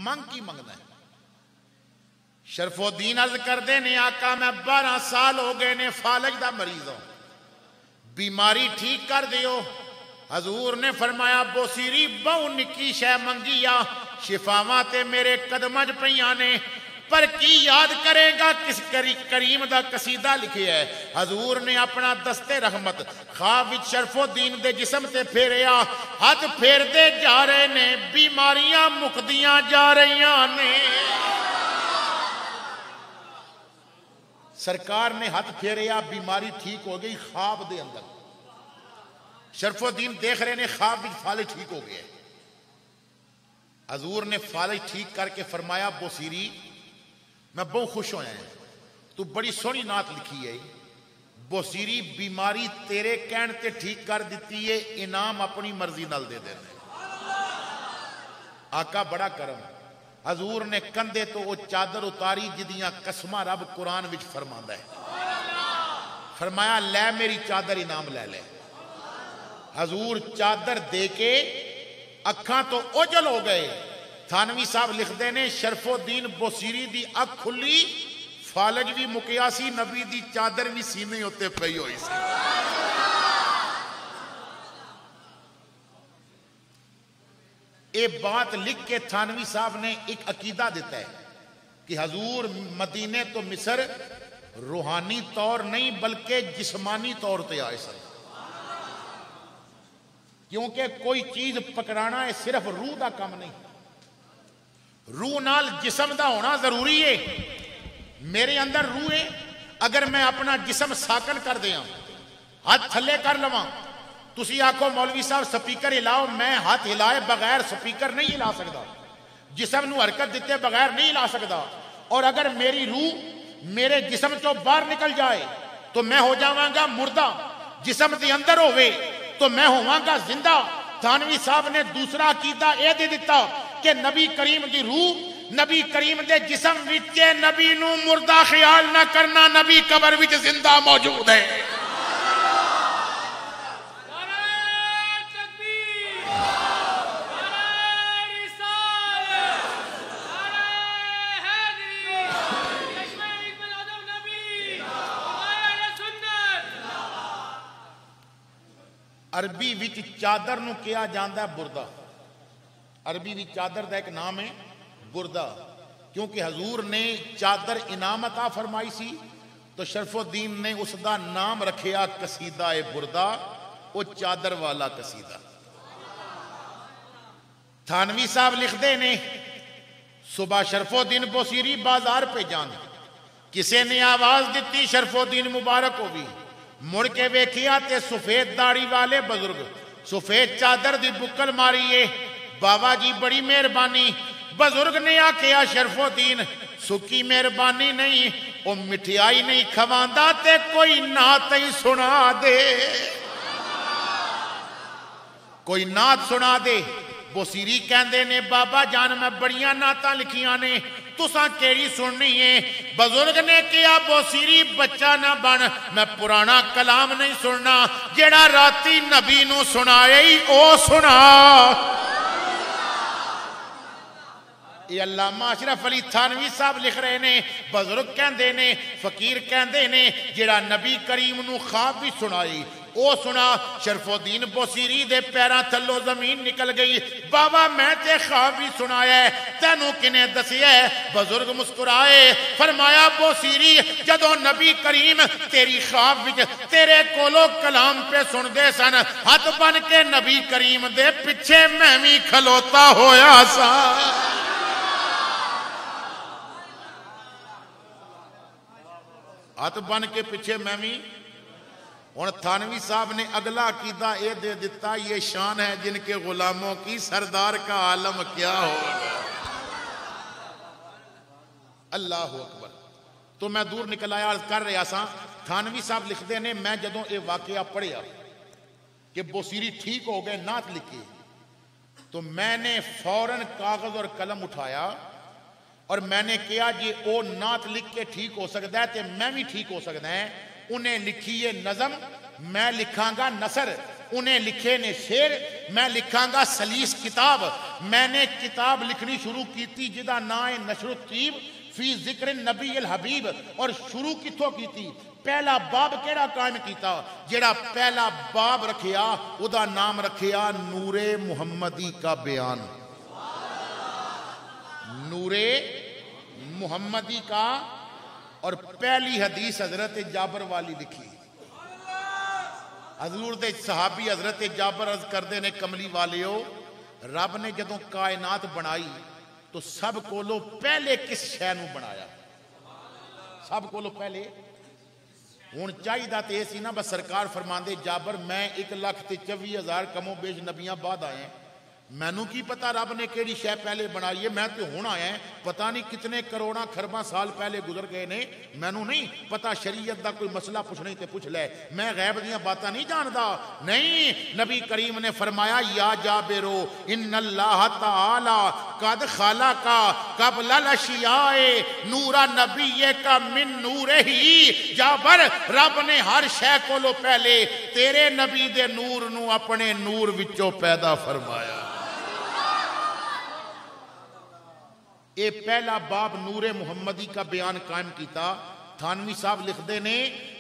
मंग की मंगना है। शरफुद्दीन अर्ज करते ने आका मैं 12 साल हो गए ने फालज का मरीज हूं, बीमारी ठीक कर दियो। हजूर ने फरमाया बोसीरी बहु निकी शह मंगी आ, शिफावां ते मेरे कदमां च पईयां ने, पर की याद करेगा किस करीम दा कसीदा लिखे है। हजूर ने अपना दस्ते रहमत ख्वाब विच शरफुद्दीन दे जिस्म ते फेरिया, हाथ फेरदे जा रहे ने, बीमारियां मुकदियां जा रही ने। सरकार ने हाथ फेरिया, बीमारी ठीक हो गई। ख्वाब दे अंदर शरफुद्दीन देख रहे ने ख्वाब विच फालिज ठीक हो गया। हजूर ने फालिज ठीक करके फरमाया बोसीरी मैं बहुत खुश होया है, तू बड़ी सोहनी नात लिखी है। बोसीरी बीमारी तेरे कहण ते ठीक कर दी है, इनाम अपनी मर्जी नाल दे देने। आका बड़ा करम। हजूर ने कंधे तो वो चादर उतारी जिदियां कसमां रब कुरान विच फरमांदा है। फरमाया लै मेरी चादर इनाम ले ले। हजूर चादर दे के अखां तो ओझल हो गए। थानवी साहब लिखते ने शरफुद्दीन बोसीरी दी अख खुली, फालज भी मुकिया सी, नबी दी चादर भी सीने उत्ते पई हुई सी। ये बात लिख के थानवी साहब ने एक अकीदा दिता है कि हजूर मदीने तो मिस्र रूहानी तौर नहीं बल्कि जिस्मानी तौर पर आए सन, क्योंकि कोई चीज पकड़ाना है सिर्फ रूह का काम नहीं, रूह नाल जिस्म दा होना जरूरी है। मेरे अंदर रूह है, अगर मैं अपना जिस्म साकन कर दिया, हाथ थले कर लवां, तुसी आखो मौलवी साहब स्पीकर हिलाओ, मैं हाथ हिलाए बगैर स्पीकर नहीं हिला सकता, जिस्म नूं हरकत दिते बगैर नहीं हिला सकता। और अगर मेरी रूह मेरे जिस्म चो बाहर निकल जाए तो मैं हो जावांगा मुर्दा, जिस्म के अंदर होवे तो मैं होवांगा जिंदा। थानवी साहब ने दूसरा अकीदा यह दे दिता कि नबी करीम की रूह नबी करीम दे जिस्म विच, नबी नू मुर्दा ख्याल ना करना, नबी कबर विच जिंदा मौजूद है। अरबी विच चादर नू कहा जाता है बुरदा। अरबी विच चादर का एक नाम है बुरदा, क्योंकि हजूर ने चादर इनाम अता फरमाई सी तो शरफुद्दीन ने उसका नाम रखिया कसीदा ए बुरदा, वो चादर वाला कसीदा। थानवी साहब लिखते ने सुबह शरफुद्दीन बोसीरी बाजार पे जान, किसी ने आवाज दी शरफुद्दीन मुबारक होगी, मुड़ के वेखिया ते सफेद दाढ़ी वाले बुजुर्ग सफेद चादर दी बुक्कल मारी है। बाबा जी बड़ी मेहरबानी। बुजुर्ग ने आखिया शरफुद्दीन सुखी मेहरबानी नहीं, वो मिठाई नहीं खवांदा ते कोई नात ही सुना दे, कोई नात सुना दे। बोसीरी कहंदे ने बाबा जान मैं बड़ियां नातां लिखियां ने, तुसां केड़ी सुननी है? बुजुर्ग ने कहा बोसीरी बच्चा ना बन, मैं पुराना कलाम नहीं सुनना, जेड़ा राती नबी नू सुनाए ही ओ सुना। ये अल्लामा अशरफ अली थानवी साहब लिख रहे ने। बुजुर्ग कहंदे ने, फकीर कहंदे ने जेड़ा नबी करीम नू ख्वाब भी सुनाई ओ सुना। शरफुद्दीन बोसीरी दे पैरां थल्लों जमीन निकल गई। बाबा मैं ते ख्वाब भी सुनाया, तेनू किने दसिया? बुजुर्ग मुस्कुराए, फरमाया बोसीरी जदों नबी करीम तेरी ख्वाब विच तेरे कोलों कलाम पे सुनदे सन, हाथ बन के नबी करीम दे पिछे मैं भी खलोता होया सा। हाथ बन के पीछे मैं भी। हुण थानवी साहब ने अगला अकीदा यह दे दिता, ये शान है जिनके गुलामों की सरदार का आलम क्या होगा। अल्लाह अकबर। तो मैं दूर निकल आया, अर्ज कर रहा सा। थानवी साहब लिखते ने मैं जदों ये वाकया पढ़िया कि बोसीरी ठीक हो गए, नात लिखी, तो मैंने फौरन कागज और कलम उठाया और मैंने कहा जी वो नात लिख के ठीक हो सकता है तो मैं भी ठीक हो सकता है। उन्हें लिखी है नज़म, मैं लिखांगा नसर, उन्हें लिखे ने शेर, मैं लिखांगा सलीस किताब। मैंने किताब लिखनी शुरू की थी जिदा ना है नशरुत्तीब फी जिक्र नबी अल हबीब। और शुरू किथों की थी, पहला बाब केड़ा कायम किया, जेड़ा पहला बाब रखिया उदा नाम रखिया नूरे मुहम्मदी का बयान। नूरे मुहम्मदी का। और पहली हदीस हजरत जाबर वाली लिखी। हजूर दे सहाबी हजरत जाबर अर्ज करते ने, कमली वालियो रब ने जदों कायनात बनाई तो सब कोलों पहले किस शै नूं बनाया? सब कोलों पहले हुण चाहिदा ते सी ना, बस सरकार फरमांदे जाबर मैं 1,24,000 कमो बेश नबियां बाद आए हैं, मैनू की पता रब ने केड़ी शै पहले बनाई है, मैं तो हुण आया है, पता नहीं कितने करोड़ा खरबा साल पहले गुजर गए ने, मैनू नहीं पता, शरीयत का कोई मसला पुछना ते पुछ लै, मैं गैब दियां बातां नहीं जानदा। नहीं, नबी करीम ने फरमाया या जाबिरो इन्नल्लाह ताला कद खालका कबल अशियाए नूरा नबीये का मिन नूरे ही। जाबर रब ने हर शै कोलों पहले तेरे नबी दे नूर नू अपने नूर विचों पैदा फरमाया। ये पहला बाब नूरे मुहम्मदी का बयान कायम किया। थानवी साहब लिखते ने,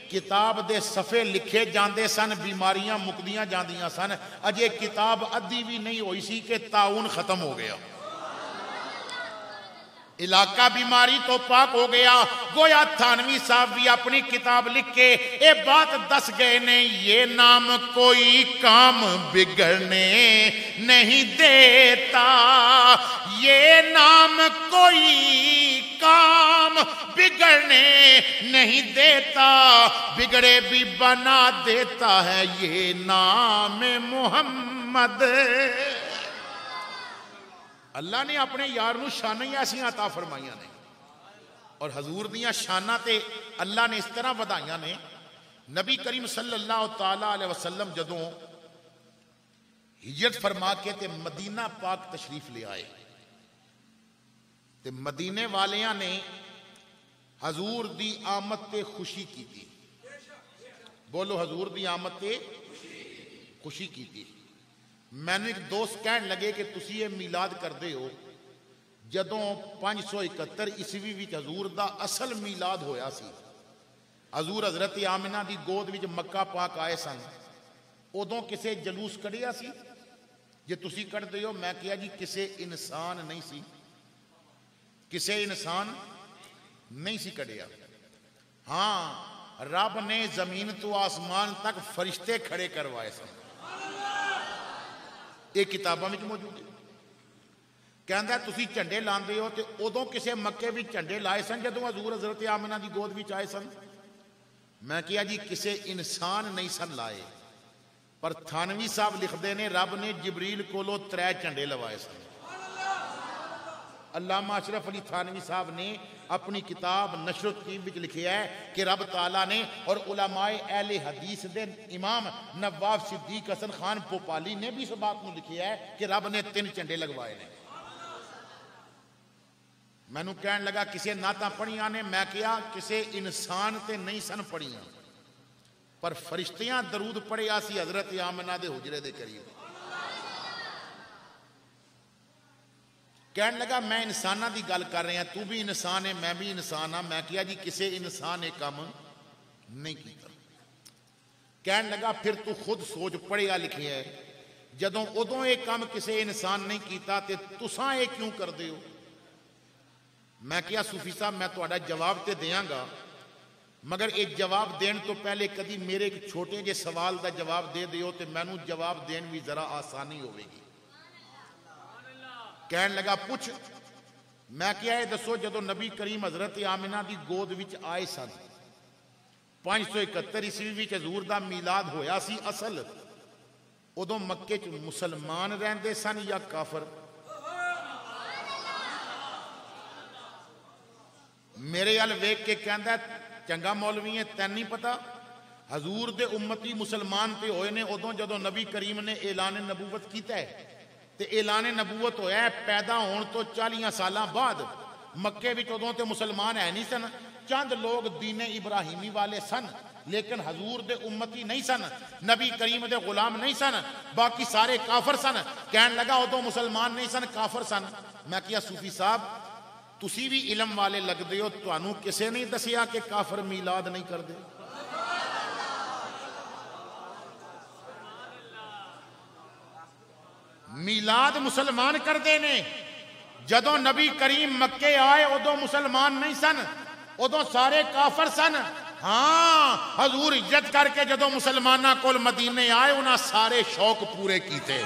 किताब दे सफ़े लिखे जाते सन, बीमारियां मुकदियां जांदियां सन, अजे किताब अद्धी भी नहीं हुई सी कि ताउन खत्म हो गया, इलाका बीमारी तो पाक हो गया। गोया थानवी साहब भी अपनी किताब लिख के ये बात दस गए ने, ये नाम कोई काम बिगड़ने नहीं देता, ये नाम कोई काम बिगड़ने नहीं देता, बिगड़े भी बना देता है ये नाम मोहम्मद। अल्लाह ने अपने यार नूं शानां ही ऐसियां अता फरमाइयां ने, और हजूर दियां शानां ते अल्लाह ने इस तरह वधाइयां ने। नबी करीम सल्लल्लाहु ताला अलैहि वसल्लम जदों हिजरत फरमा के ते मदीना पाक तशरीफ ले आए, ते मदीने वालियां ने हजूर दी आमद ते खुशी की थी। बोलो, हजूर दी आमद ते खुशी की थी। मैंने एक दोस्त कहन लगे कि तुसी ये मीलाद करते हो, जदों 571 ईस्वी विच हजूर दा असल मीलाद होया सी, हजूर हजरत आमिना दी गोद विच मक्का पाक आए सन, उदों किसे जलूस कढ़िया सी? जे तुसी कढ़दे हो, मैं कहा जी किसे इंसान नहीं सी, किसे इंसान नहीं सी कढ़िया। हाँ, रब ने जमीन तो आसमान तक फरिश्ते खड़े करवाए सन, ये किताबों में मौजूद है। कहता तुसी झंडे लाते हो, तो उदों किसे मक्के भी झंडे लाए सन जदों हजूर हजरत आमिना की गोद विच आए सन? मैं कहा जी किसे इंसान नहीं सन लाए, पर थानवी साहब लिखते ने रब ने जिबरील कोलों 3 झंडे लवाए सन। अल्लामा अशरफ अली थानवी साहब ने अपनी किताब नशरुत्तीब विच लिखा है कि रब ताला ने और उलमाए अहले हदीस दे इमाम नवाब सिद्दीक हसन खान भोपाली ने भी इस बात को लिखा है कि रब ने 3 झंडे लगवाए ने। मैनू कहन लगा किसे नाता पढ़िया ने, मैं कहा किसे इंसान ते नहीं सन पढ़िया, पर फरिश्तियां दरूद पढ़िया सी हजरत आमिना दे हुजरे दे करीब। कहन लगा मैं इंसाना की गल कर रहा, तू भी इंसान है मैं भी इंसान हाँ। मैं कहा जी किसे इंसान ये काम नहीं किया। कहन लगा फिर तू खुद सोच, पढ़िया लिखे है, जदों उदों ये काम किसे इंसान नहीं किया तो तुसां ये क्यों करते हो? मैं कहा सूफी साहब मैं तुहाडा जवाब तो देंगा, मगर एक जवाब देने तो पहले कभी मेरे एक छोटे जे सवाल का जवाब दे दियो तो मैनू जवाब देने भी जरा आसानी होगी। कहन लगा पूछ। मैं क्या है दसो, जदों नबी करीम हजरत आमिना की गोद विच आए सन 571 ईस्वी विच हजूर दा मीलाद होया सी असल, उदों मक्के च मुसलमान रहंदे सन या काफर? मेरे अल वेख के कहंदा चंगा मौलवी है, तैन नहीं पता हजूर दे उम्मती मुसलमान ते होए ने उदों जदों नबी करीम ने ऐलान नबूवत कीता है। ते ऐलान नबूवत होया पैदा होने तो 40 साल बाद। मक्के विच उदों ते मुसलमान है नहीं सन, चंद लोग दीने इब्राहिमी वाले सन, लेकिन हजूर दे उम्मती नहीं सन, नबी करीम दे गुलाम नहीं सन, बाकी सारे काफर सन। कहन लगा उदों मुसलमान नहीं सन, काफर सन। मैं किया सूफी साहब तुसी भी इलम वाले लगदे हो, तुहानू किसे नहीं दसिया कि काफर मीलाद नहीं करदे? मीलाद मुसलमान करते ने। जदों नबी करीम मक्के आए उदों मुसलमान नहीं सन, उदों सारे काफर सन। हाँ, हजूर इज्जत करके जदों मुसलमाना कोल मदीने आए उन्हें सारे शौक पूरे किए।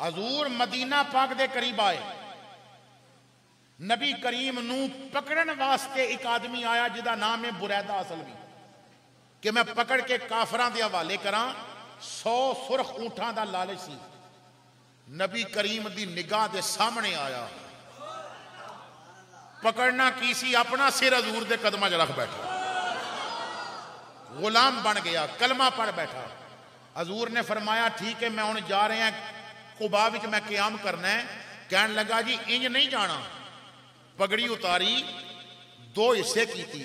हजूर मदीना पाक दे करीब आए, नबी करीम नू पकड़न वास्ते एक आदमी आया जिदा नाम है बुरैदा असलवी, कि मैं पकड़ के काफरां दे हवाले करा। 100 सुरख ऊंठां दा लालच सी। नबी करीम दी निगाह दे सामने आया, पकड़ना की सी, अपना सिर हजूर दे कदमां च रख बैठा, गुलाम बन गया, कलमा पढ़ बैठा। हजूर ने फरमाया ठीक है मैं हुण जा रहा कुबा विच मैं क़याम करना है। कहन लगा जी इंज नहीं जाना। पगड़ी उतारी, 2 हिस्से कीती,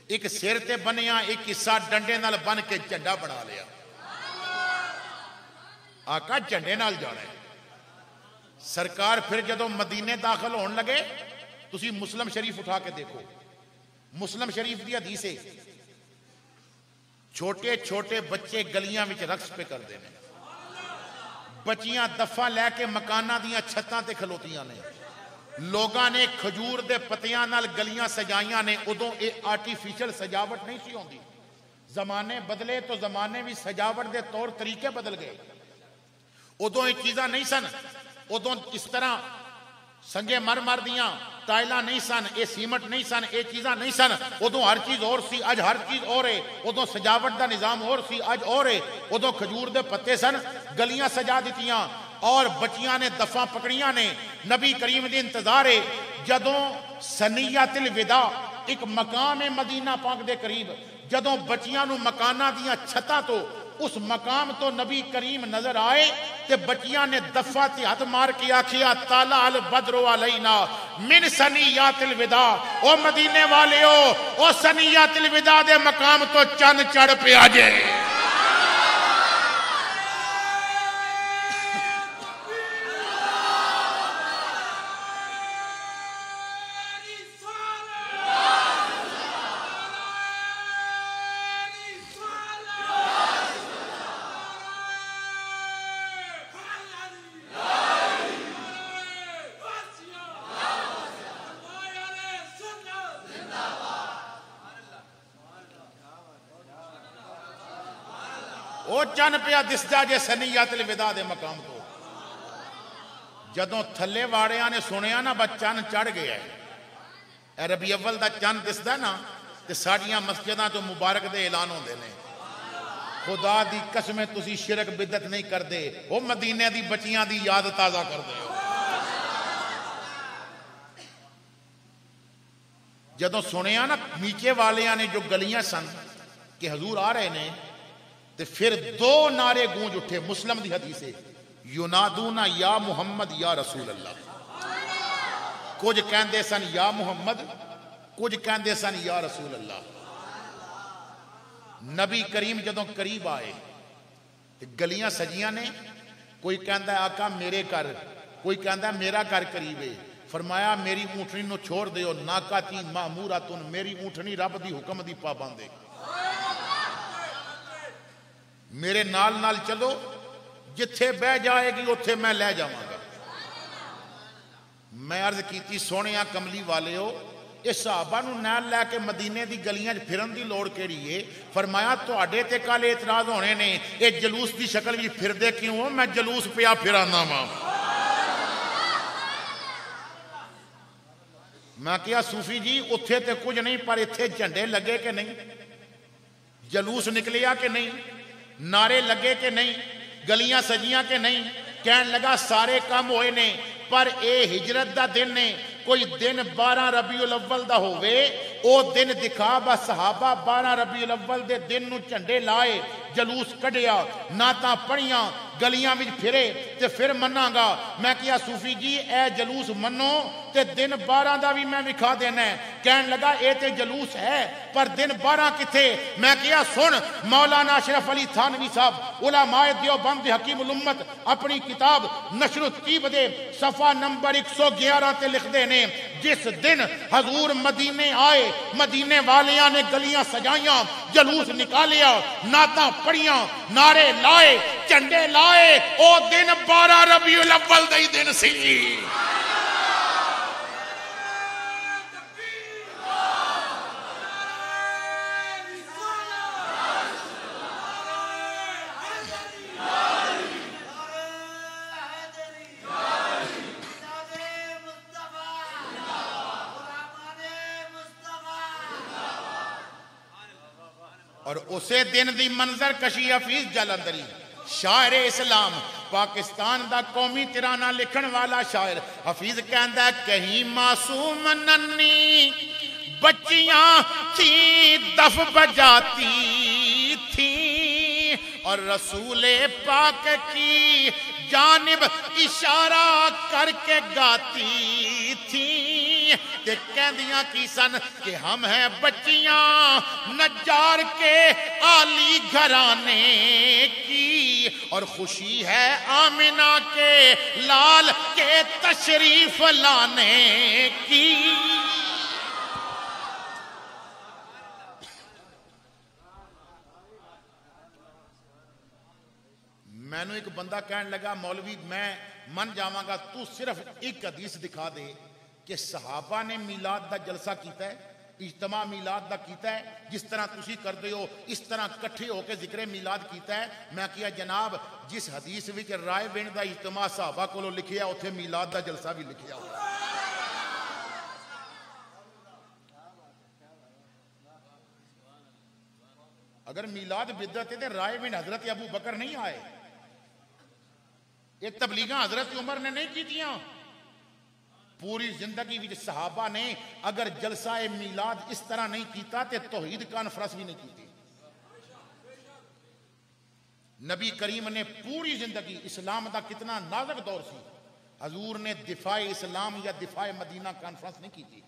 एक सिर ते बनिया, एक हिस्सा डंडे नाल बन के झंडा बना लिया। आका झंडे नाल जाना है। सरकार फिर जदों मदीने दाखिल होने लगे, तुसी मुस्लिम शरीफ उठा के देखो, मुस्लिम शरीफ की हदीस है, छोटे छोटे बच्चे गलियां विच रक्स पे करते हैं, बच्चियां दफा लैके मकाना दियां छत्तां ते खलोतियां ने, लोगों ने खजूर दे पत्तियां नाल गलियां सजाइयां ने। उदों ये आर्टिफिशियल सजावट नहीं सी होंदी। जमाने बदले तो जमाने भी सजावट के तौर तरीके बदल गए। उदों ये चीज़ां नहीं सन, उदों इस तरह संगे मर दियां टाइलां नहीं सन, ये सीमेंट नहीं सन, ये चीज़ां नहीं सन। उदों हर चीज़ और सी, अज हर चीज़ और है। उदों सजावट का निज़ाम और सी, अज और है। उदों खजूर दे पत्ते सन, गलियां सजा दित्तियां और बच्चियां ने दफा पकड़ियां ने। नबी करीम दे इंतजार है। जदों सनियतुल विदा एक मकाम है मदीना पाक दे करीब, जदों बच्चियां नूं मकाना दियां छत्तां तो उस मकाम तो नबी करीम नजर आए ते बच्चियां ने दफा ते हाथ मार के आखिया ताला अल बद्रो अलैना मिन सनियतुल विदा। ओ मदीने वाले ओ सनियतुल विदा दे मकाम तो चंद चढ़ पे आ जाए। चन पिया दिसदा जे सनियतुल विदा दे मकाम तो। जदों थले वाड़िया ने सुनिया ना बस चन चढ़ गया है, रबी अव्वल का चन दिसदा ना, ते साडियां मस्जिदां तो मुबारक दे ऐलान होंदे ने। खुदा दी कसम तुसी शिरक बिदत नहीं करते, वो मदीने दी बच्चियां दी याद ताज़ा करते हो। जदों सुनिया ना नीचे वालियां ने जो गलियां सन कि हजूर आ रहे ने, ते फिर 2 नारे गूंज उठे। मुस्लिम दी हदीस है, युनादूना या मुहम्मद या रसूल अल्लाह। कुछ कहते सन या मुहम्मद, कुछ कहते सन या रसूल अल्लाह। नबी करीम जदों करीब आए ते गलियां सजियां ने। कोई कहता आका मेरे घर, कोई कहता मेरा घर करीब है। फरमाया मेरी ऊँटनी नूं छोड़ दिओ, नाकाती मामूरातुन, मेरी ऊँटनी रब दी हुक्म दी पाबंद है। मेरे नाल नाल चलो, जिथे बह जाएगी उथे मैं ले जावांगा। मैं अर्ज की सोहणिया कमली वाले हो, इस सहाबा नूं नाल लैके मदीने दी गलियां फिरन दी लोड़ किहड़ी है? फरमाया तुहाडे ते कल एतराज होने ने, ये जलूस की शक्ल भी फिरदे क्यों हो? मैं जलूस पिया फिराना वा। मैं कहा सूफी जी उत्थे ते कुछ नहीं, पर इत्थे झंडे लगे कि नहीं, जलूस निकलिया कि नहीं, नारे लगे कि नहीं, गलियां सजियां कि नहीं? कहन लगा सारे काम होए ने, पर यह हिजरत का दिन ने। कोई दिन 12 रबीउल अव्वल दा होवे, ओ दिन दिखा बस सहाबा 12 रबीउल अव्वल दे दिन नूं झंडे लाए। जलूस कढ़िया नाता पढ़िया गलियां में फिरे ते फिर मनांगा। मैं किया सूफी जी ए जलूस मनो ते दिन 12 का भी मैं विखा देना है। कहन लगा ये ते जलूस है पर दिन 12 किथे। मैं किया सुन मौलाना अशरफ अली थानवी साहब उलमाए देवबंद हकीम उल उम्मत अपनी किताब नशरुत्तीब दे सफा नंबर 111 ते लिखते ने जिस दिन हजूर मदीने आए मदीने वालियां ने गलियां सजाइया जलूस निकालिया नाता पढ़िया नारे लाए झंडे लाए ओ दिन 12 रबीउल अव्वल दा ही दिन सी। और उसे दिन दी मंजर कशी हफीज जलंधरी शायर इस्लाम पाकिस्तान दा कौमी तिराना लिखण वाला शायर हफीज कहंदा कहीं मासूम नन्नी बच्चियां थी दफ बजाती थी और रसूले पाक की जानिब इशारा करके गाती थी ते कहदियां की सन कि हम हैं बच्चियां नज्जार के आली घराने की और खुशी है आमिना के लाल के तशरीफ लाने की। मैनू एक बंदा कहने लगा मौलवी मैं मन जावांगा तू सिर्फ एक हदीस दिखा दे कि सहाबा ने मिलाद दा जलसा कीता है इज्तमा मिलाद दा कीता है जिस तरह तुसी करते हो इस तरह कट्ठे होकर जिक्र मिलाद कीता है। मैं किया जनाब जिस हदीस विच राय बिन दा इज्तमा सहाबा कोलों लिखिया उत्थे मिलाद दा जलसा भी लिखिया हो। अगर मिलाद बिदअत है तो राय बिन हजरत अबू बकर नहीं आए ये तबलीगा हजरत उमर ने नहीं कीतियां। पूरी जिंदगी विच सहाबा ने अगर जलसा मिलाद इस तरह नहीं कीता तो तौहीद कॉन्फ्रेंस भी नहीं की। नबी करीम ने पूरी जिंदगी इस्लाम का कितना नाजुक दौर सी हजूर ने दिफाए इस्लाम या दिफाए मदीना कॉन्फ्रेंस नहीं की।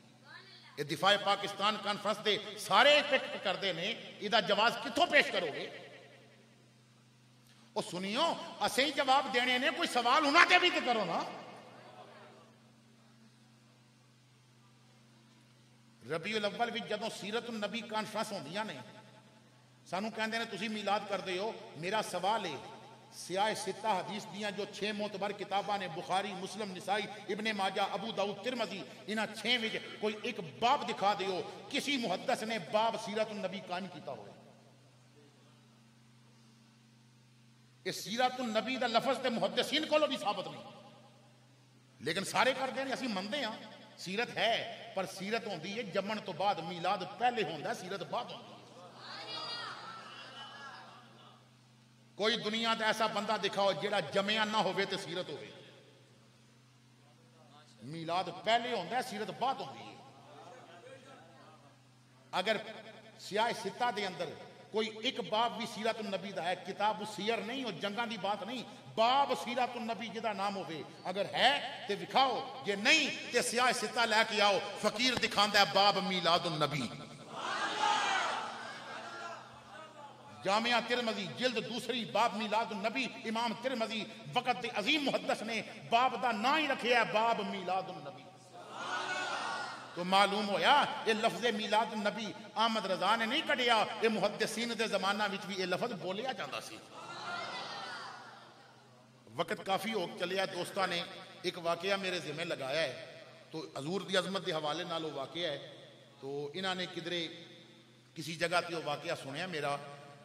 ये दिफाए पाकिस्तान कॉन्फ्रेंस दे सारे इफेक्ट करते ने इहदा जवाब कित्थों पेश करोगे। और सुनियो असें जवाब देने ने कोई सवाल उन्होंने भी तो करो ना। रबीउल अव्वल विच जदों सीरत नबी कॉन्फ्रेंस होंदियां ने सानू कहंदे ने तुसीं मिलाद करदे हो। मेरा सवाल है सियाह सित्ता हदीस दियां जो 6 मोतबर किताबां ने बुखारी मुस्लिम निसाई इब्ने माजा अबू दाऊद तिरमिजी इन्हां 6 विच कोई एक बाब दिखा दियो किसी मुहद्दिस ने बाब सीरत नबी कायम कीता हो। इस सीरत नबी दा लफ्ज़ ते मुहद्दिसीन कोलों भी साबित नहीं लेकिन सारे करते हैं असीं मनदे हां सीरत है पर सीरत होंदी है जमन तो बाद मिलाद पहले होंदा सीरत बाद होंदी है। कोई दुनिया का ऐसा बंदा दिखाओ जेड़ा जमया ना होवे ते सीरत होवे। मिलाद पहले होंदा सीरत बाद होंदी है। अगर सियाह सित्ता दे अंदर कोई एक बाब भी सीरत नबी दा है किताब सीयर नहीं और जंगा की बात नहीं बाब सीरत नबी जिदा नाम होवे अगर है तो विखाओ जे नहीं तो सियाह सित्ता लैके आओ फकीर दिखांदा है बाब मिलाद नबी जामिया तिरमिजी जिल्द दूसरी बाब मिलाद नबी इमाम तिरमिजी वक़्त दे अजीम मुहद्दिस ने बाब दा ना ही रखे है बाब मिलाद नबी। तो मालूम होया ये लफ्ज़ मिलाद नबी अहमद रजा ने नहीं कढ़िया ये मुहद्दिसीन दे जमाना विच भी ये लफ्ज़ बोलिया जाता सी। वक़्त काफ़ी हो चलिया दोस्तां ने एक वाकया मेरे ज़िम्मे लगाया है तो हजूर दी अजमत के हवाले नाल वो वाकया है तो इन्होंने किधरे किसी जगह ते वो वाकया सुनिया मेरा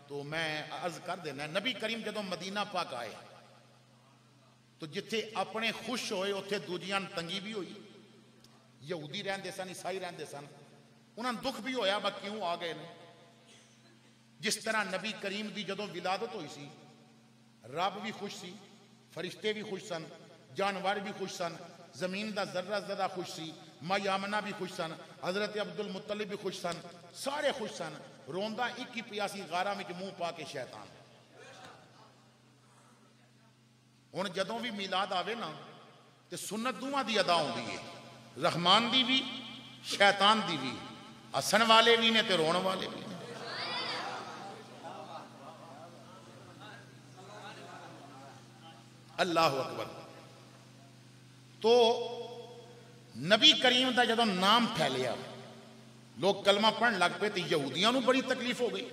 तो मैं अर्ज कर देना नबी करीम जदों मदीना पाक आए तो जिथे अपने खुश होए उत्थे दूजियां तंगी भी हुई। यहूदी रहंदे सन ईसाई रहंदे सन उन्हां दुख भी होया बा क्यों आ गए ने। जिस तरह नबी करीम दी जदों विलादत हुई सी रब भी खुश सी फरिश्ते भी खुश सन जानवर भी खुश सन जमीन दा जर्रा जर्रा खुश सी माई आमना भी खुश सन हजरत अब्दुल मुत्तलिब भी खुश सन सारे खुश सन। रोंदा एक ही पिया सी गारा में मुंह पा के शैतान हुण जदों भी मीलाद आवे ना तो सुन्नत दोवां दी अदा होंदी है, रहमान दी भी शैतान दी भी, हसन वाले भी ने ते रोण वाले भी ने। अल्लाह अकबर। तो नबी करीम का जदों नाम फैलिया, लोग कलमा पढ़न लग पे, तो यहूदियों को बड़ी तकलीफ हो गई।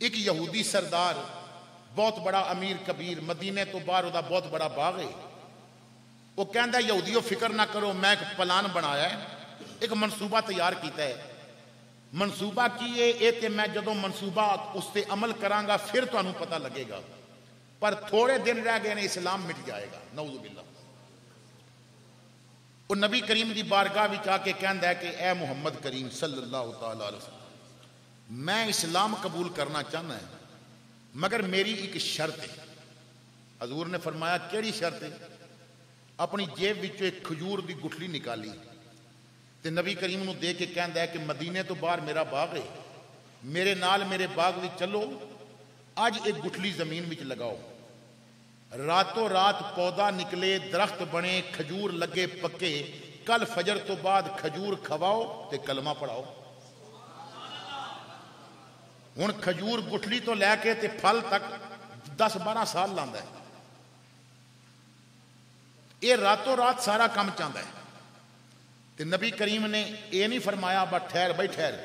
एक यहूदी सरदार, बहुत बड़ा अमीर कबीर, मदीने तो बाहर वह बहुत बड़ा बाग है, वो कहता है यहूदियों फिक्र ना करो, मैं एक प्लान बनाया है, एक मनसूबा तैयार किया है। मनसूबा की है ये तो मैं जदों मनसूबा उस पर अमल करांगा फिर तुहानू पता लगेगा, पर थोड़े दिन रह गए ने इस्लाम मिट जाएगा। नऊज़ु बिल्लाह। वो नबी करीम की बारगाह में आके कहता है कि ए मुहम्मद करीम सल्लल्लाहु अलैहि वसल्लम, मैं इस्लाम कबूल करना चाहना है, मगर मेरी एक शर्त है। हजूर ने फरमाया केड़ी शर्त है? अपनी जेब विचों एक खजूर की गुठली निकाली ते नबी करीम नूं दे के कहता है कि मदीने तो बाहर मेरा बाग है, मेरे नाल मेरे बाग में चलो, अज एक गुठली जमीन में लगाओ, रातों रात पौधा निकले, दरख्त बने, खजूर लगे पक्के, कल फजर तो बाद खजूर खवाओ ते कलमा पढ़ाओ। हुण खजूर गुठली तो लैके ते फल तक 10-12 साल लांदा है। ये रातों रात सारा काम चाहता है। ते नबी करीम ने यह नहीं फरमाया बस ठहर बई ठहर,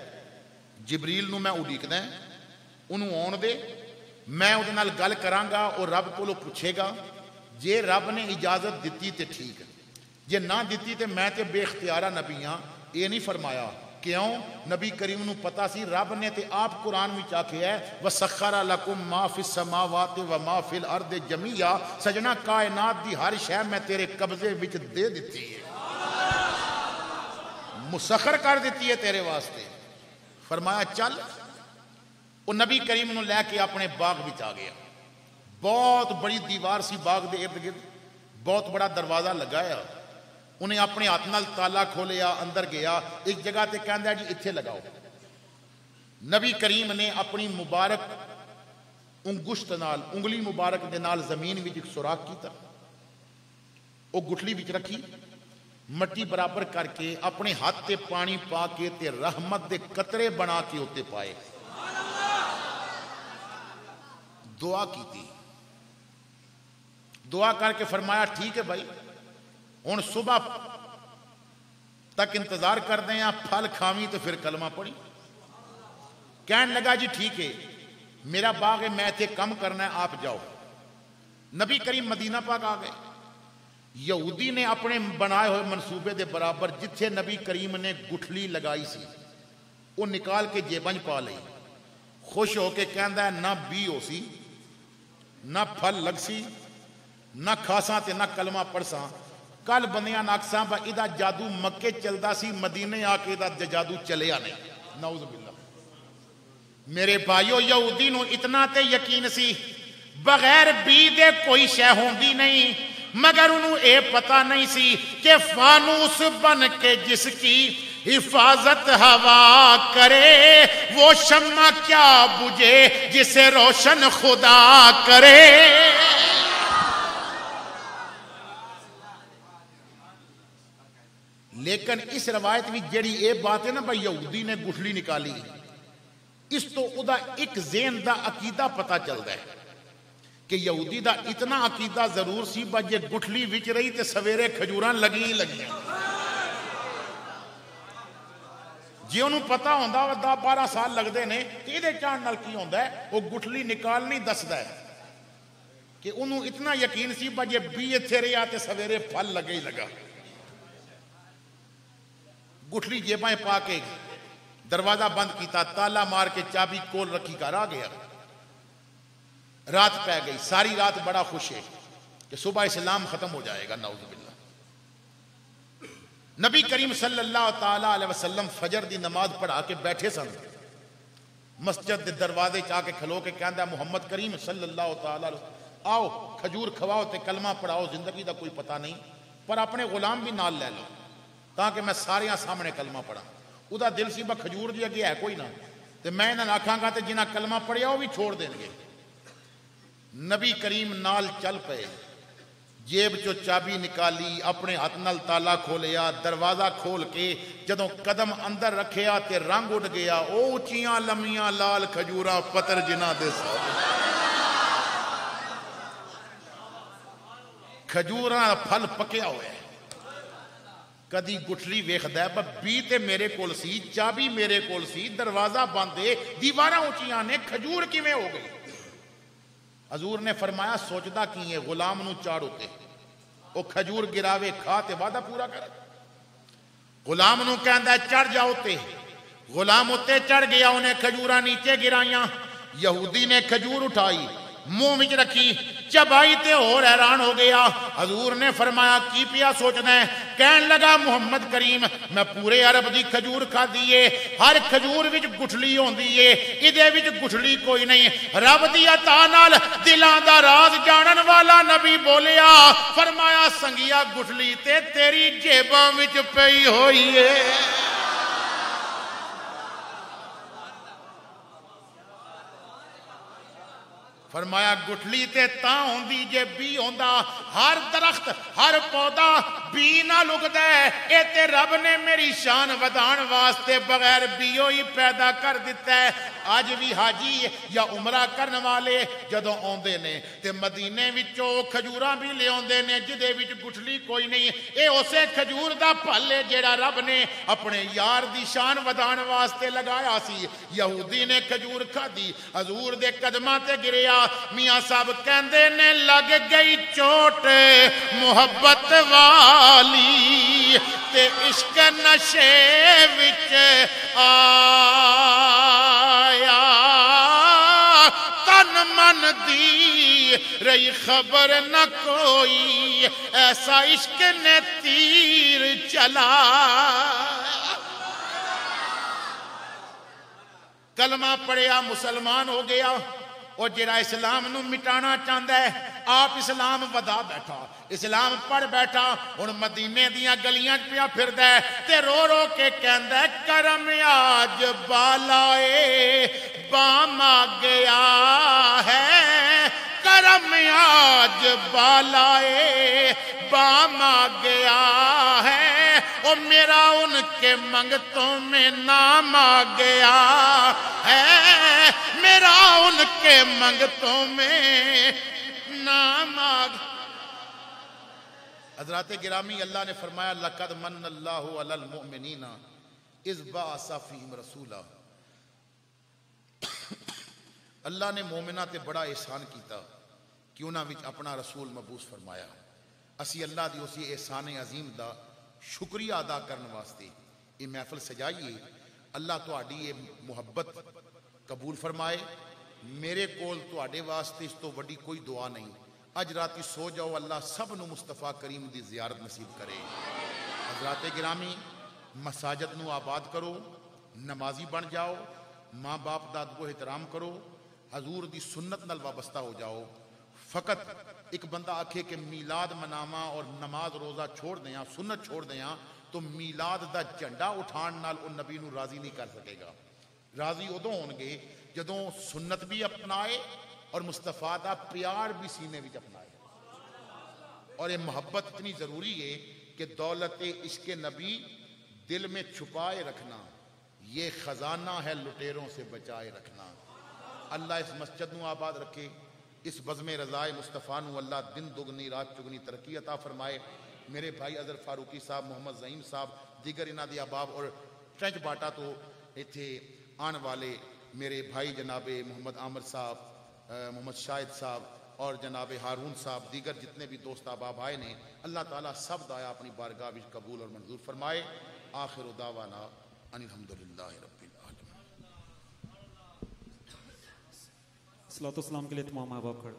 जिबरील नूं मैं उड़ीकदा, उन्होंने आउण दे, मैं उहदे नाल गल करांगा, और रब कोलों पुछेगा, जे रब ने इजाजत दी तो ठीक, जे ना दी तो मैं तो बेख्तियारा नबी हाँ। ये नहीं फरमाया। क्यों? नबी करीम नूं पता सी रब ने ते आप कुरान में आखिया है वसखरा लकुम मा फिस समावाति व मा फिल अर्द जमीया, सजना कायनात दी हर शै मैं तेरे कब्जे विच दे दी है, मुसखर कर दी है तेरे वास्ते। फरमाया चल। वो नबी करीम नूं लैके अपने बाग विच आ गया। बहुत बड़ी दीवार सी बाग दे इर्द गिर्द, बहुत बड़ा दरवाजा लगाया। उन्हें अपने हाथ नाल ताला खोलिया, अंदर गया, एक जगह ते कहंदा जी इत्थे लगाओ। नबी करीम ने अपनी मुबारक उंगुश्त नाल, उंगली मुबारक दे नाल जमीन विच एक सुराख कीता, वो गुठली विच रखी, मट्टी बराबर करके अपने हाथ ते पानी पा के ते रहमत दे कतरे बना के उत्ते पाए, दुआ की। दुआ करके फरमाया ठीक है भाई, हुण सुबह तक इंतजार करते हैं, फल खावी तो फिर कलमा पढ़ी। कहन लगा जी ठीक है, मेरा बाग है, मैं इत्थे कम करना है, आप जाओ। नबी करीम मदीना पाक आ गए। यहूदी ने अपने बनाए हुए मनसूबे के बराबर जिथे नबी करीम ने गुठली लगाई सी वो निकाल के जेबन पा ली। खुश होके कहता है ना बी हो सी, ना फल लग सी, ना खासा ते ना कलमा पढ़सा, कल बंदियां नाकसा इदा जादू मक्के चलता सी, मदीने आके इदा जादू चलिया नहीं। नाउज़ बिल्लाह। मेरे भाइयों, यहूदी नूं इतना ते यकीन सी बगैर बी दे कोई शै होंदी नहीं, मगर उन्होंने ये पता नहीं सी कि फानूस बन के जिसकी हिफाजत हवा करे, वो शम्मा क्या बुझे जिसे रोशन खुदा करे। लेकिन इस रवायत में जड़ी ये बात है ना भाई, यहूदी ने गुठली निकाली, इस तो उदा एक ज़हन दा अकीदा पता चलता है कि यहूदी दा इतना अकीदा जरूर सी, बस जे गुठली विच रही तो सवेरे खजूरां लगी ही लगी। जे उन्होंने पता होंदा 10-12 साल लगते हैं तो ये चाहन नाल की होंदा है, वो गुठली निकालनी दसदा है कि उन्होंने इतना यकीन सी बस जे बी इत्थे रहा तो सवेरे फल लगे ही लगा। गुठली जेबां पा के दरवाजा बंद किया, ताला मार के चाबी कोल रखी घर आ गया। रात पै गई, सारी रात बड़ा खुश है कि सुबह इस्लाम खत्म हो जाएगा। नाउज़ बिल्लाह। नबी करीम सल्लल्लाहु ताला अलैहि वसल्लम फजर दी नमाज पढ़ा के बैठे सन, मस्जिद के दरवाजे च आके खलो के कहता मुहम्मद करीम सल्लल्लाहु ताला आओ खजूर खवाओ ते कलमा पढ़ाओ, जिंदगी का कोई पता नहीं, पर अपने गुलाम भी नाल लै लो ताकि मैं सारिया सामने कलमा पढ़ा। उदा दिल सी बस खजूर दी अगे है कोई ना, तो मैं इन्हें आखांगा तो जिन्हें कलमा पढ़िया वह भी छोड़ देंगे। नबी करीम नाल चल पे, जेब चो चाबी निकाली, अपने हाथ नाल ताला खोलिया, दरवाजा खोल के जदों कदम अंदर रखिया ते रंग उड़ गया। ओ उचियां लम्मियां लाल खजूरा पतर जिन्हां दे खजूरां दा फल पकिया होया। कदी गुठली वेखदा है बी ते मेरे कोल सी, चाबी मेरे कोल सी, दरवाजा बंद है, दीवारां उचियां ने, खजूर किवें हो गई? हजूर ने फरमाया सोचदा की है, गुलाम नू चाड़ उते ओ खजूर गिरावे खा ते वादा पूरा कर। गुलाम नू कहंदा चढ़ जाओ ते, गुलाम उत्ते चढ़ गया, उन्हें खजूरा नीचे गिराइया। यहूदी ने खजूर उठाई, मुंह विच रखी, चबाई ते होर हैरान हो गया। हजूर ने फरमाया की पिया सोचना है? कहन लगा मुहम्मद करीम मैं पूरे अरब दी खजूर खाधी है, हर खजूर विच गुठली होंदी है, इदे विच गुठली कोई नहीं। रब दी अता नाल दिलां दा राज जानन वाला नबी बोलिया, फरमाया संगिया गुठली ते तेरी जेबां विच पई होई है। फरमाया गुठली ते तां होंदी जे बी होंदा। हर दरख्त हर पौधा बी ना लुगदा है, ए ते रब ने मेरी शान वधाण वास्ते बगैर बीओ ही पैदा कर दिता है। अज भी हाजी या उमरा करने वाले जदों आउंदे ने ते मदीने विचों खजूरां भी लियाउंदे ने जिदे विच गुठली कोई नहीं। ए उसे खजूर दा फल है जेड़ा रब ने अपने यार दी शान वधाण वास्ते लगाया सी। यहूदी ने खजूर खाधी, हजूर दे कदमां ते गिरिया। मियां साहब कहंदे ने लग गई चोट मुहब्बत वाली ते इश्क नशे विच आया, तन मन दी रही खबर न कोई, ऐसा इश्क ने तीर चला। कलमा पढ़िया मुसलमान हो गया। और जिहड़ा इस्लाम नू मिटाना चाहता है आप इस्लाम वधा बैठा, इस्लाम पढ़ बैठा। हुण मदीने दियां गलियां च पिया फिरदा है ते रो रो के कहंदा करम आज बालाए बामा गया है, करम आज बालाए बामा गया है। ओ मेरा उनके मंगतों में नाम आ गया है, मेरा उनके मंगतों में नाम आ गया। हज़रात गिरामी अल्लाह ने फरमाया लक़द मन्नल्लाहु अलल मुमिनीना इज़ बअसा फ़ीहिम रसूला। अल्लाह ने मोमिना ते बड़ा एहसान किया कि उन्हां विच अपना रसूल मबूस फरमाया। असी अल्लाह दी उसी एहसान अजीम दा शुक्रिया अदा करने वास्ते ये महफिल सजाइए। अल्लाह तुहाडी ये मुहब्बत कबूल फरमाए। मेरे कोल तुहाडे वास्ते इस तो वड्डी कोई दुआ नहीं। अज राती सो जाओ, अल्लाह सब नू मुस्तफा करीम दी ज़ियारत नसीब करे। हज़रात गिरामी मसाजिद नू आबाद करो, नमाजी बन जाओ, माँ बाप दा अदब एहतराम करो, हजूर दी सुन्नत नाल वाबस्ता हो जाओ। फ़कत एक बंदा आखे कि मीलाद मनावा और नमाज रोज़ा छोड़ दें, सुन्नत छोड़ दें, तो मीलाद दा झंडा उठाण नाल उन नबी नू राज़ी नहीं कर सकेगा। राज़ी उदों होणगे जदों सुन्नत भी अपनाए और मुस्तफा दा प्यार भी सीने विच अपनाए। और ये मोहब्बत इतनी ज़रूरी है कि दौलत इश्क नबी दिल में छुपाए रखना, ये ख़जाना है लुटेरों से बचाए रखना। अल्लाह इस मस्जिद नू आबाद रखे, इस बज़्म रज़ाए मुस्तफ़ा नू अल्लाह दिन दुगनी रात चुगनी तरक्की अता फरमाए। मेरे भाई अज़र फारूकी साहब, मोहम्मद ज़हीम साहब, दीगर इन्हां दे अहबाब और ट्रेंच बाटा तो इत्थे आने वाले मेरे भाई जनाबे मोहम्मद आमिर साहब, मोहम्मद शाहिद साहब और जनाब हारून साहब, दीगर जितने भी दोस्त अहबाब आए ने, अल्लाह ताला सब दाया अपनी बारगाह विच कबूल और मंजूर फरमाए। आखिर दावाना अनिल हम्दुलिल्लाहि रब्बिल आलमीन। सलातो सलाम के लिए तमाम अहबाब खड़े।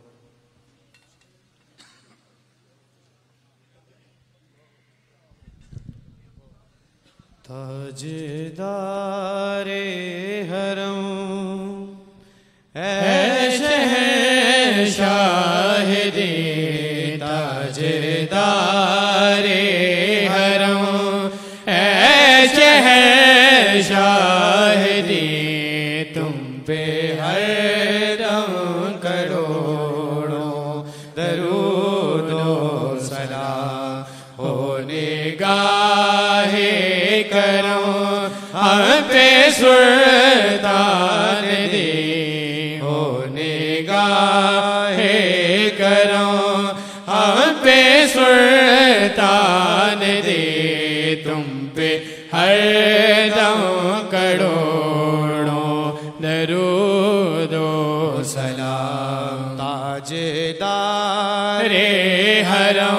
ताजदारे हरम ऐ शहंशाहिदी, ताजदारे हरम ऐ शहंशाहिदी, तुम पे हर दम करोड़ों पे सुल्तान दी हो निगाहे करम, हम पे सुल्तान दी तुम पे हरदम करोड़ों दरूदो सलाम। ताजदार रे हरम